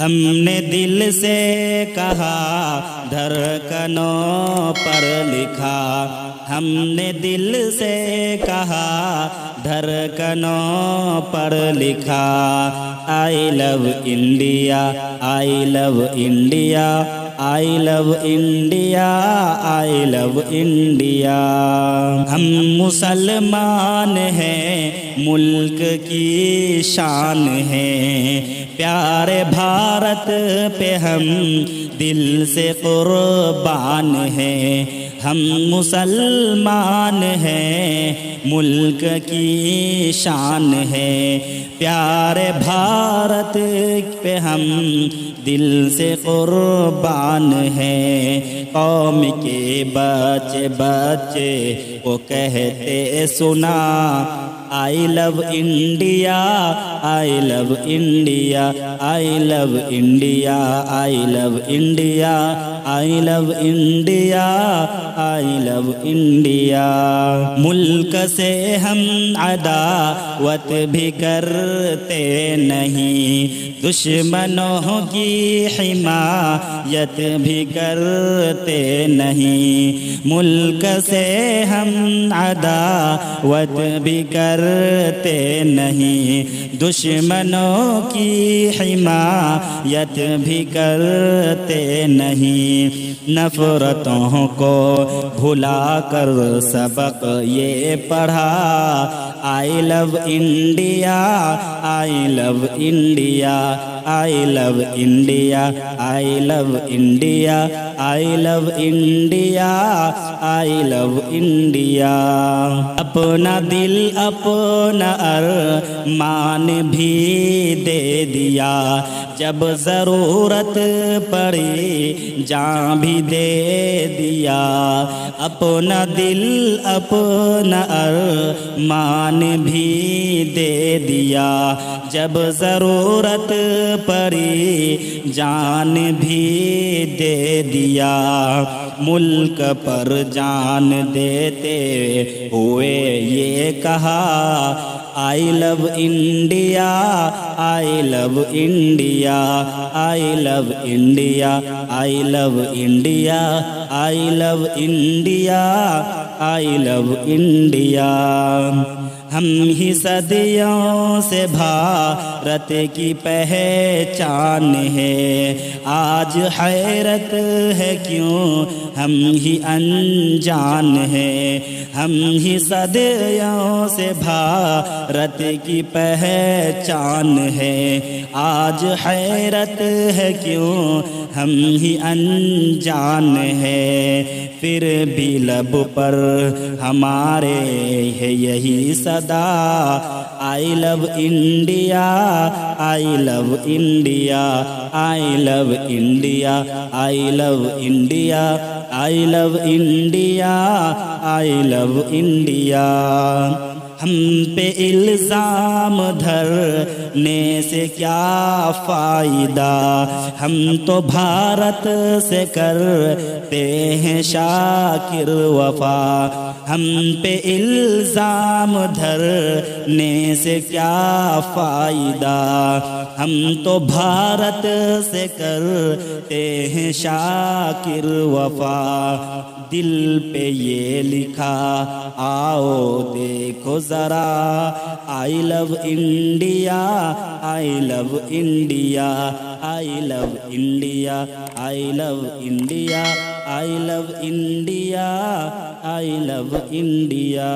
हमने दिल से कहा धड़कनों पर लिखा, हमने दिल से कहा धड़कनों पर लिखा। I love India, I love India, I love India, I love India. हम मुसलमान हैं, मुल्क की शान है, प्यारे भारत पे हम दिल से कुर्बान हैं। हम मुसलमान हैं, मुल्क की शान है, प्यारे भारत पे हम दिल से कुर्बान हैं। कौम के बच्चे बच्चे वो कहते सुना, I love India, I love India, I love India, I love India, I love India, I love India. मुल्क से हम अदावत भी करते नहीं, दुश्मनों की हिमायत भी करते नहीं। मुल्क से हम अदावत भी करते नहीं, दुश्मनों की हिमायत भी करते नहीं। नफरतों को भुला कर सबक ये पढ़ा, I love India, I love India, I love India, I love India, I love India, I love India. अपना दिल अपना अरमान भी दे दिया, जब ज़रूरत पड़ी जान भी दे दिया। अपना दिल अपना अरमान भी दे दिया, जब ज़रूरत पड़ी जान भी दे दिया। मुल्क पर जान देते हुए ये कहा, I love India, I love India, I love India, I love India, I love India, I love India. हम ही सदियों से भारत की पहचान है, आज हैरत है क्यों हम ही अनजान हैं। हम ही सदियों से भारत की पहचान है, आज हैरत है क्यों हम ही अनजान हैं। फिर भी लब पर हमारे है यही सदा, I love India, I love India, I love India, I love India, I love India, I love India. हम पे इल्ज़ाम धरने से क्या फ़ायदा, हम तो भारत से करते हैं शाकिर वफ़ा। हम पे इल्ज़ाम धरने से क्या फ़ायदा, हम तो भारत से करते हैं शाकिर वफ़ा। दिल पे ये लिखा आओ देखो ज़रा, I love India, I love India, I love India, I love India, I love India, I love India.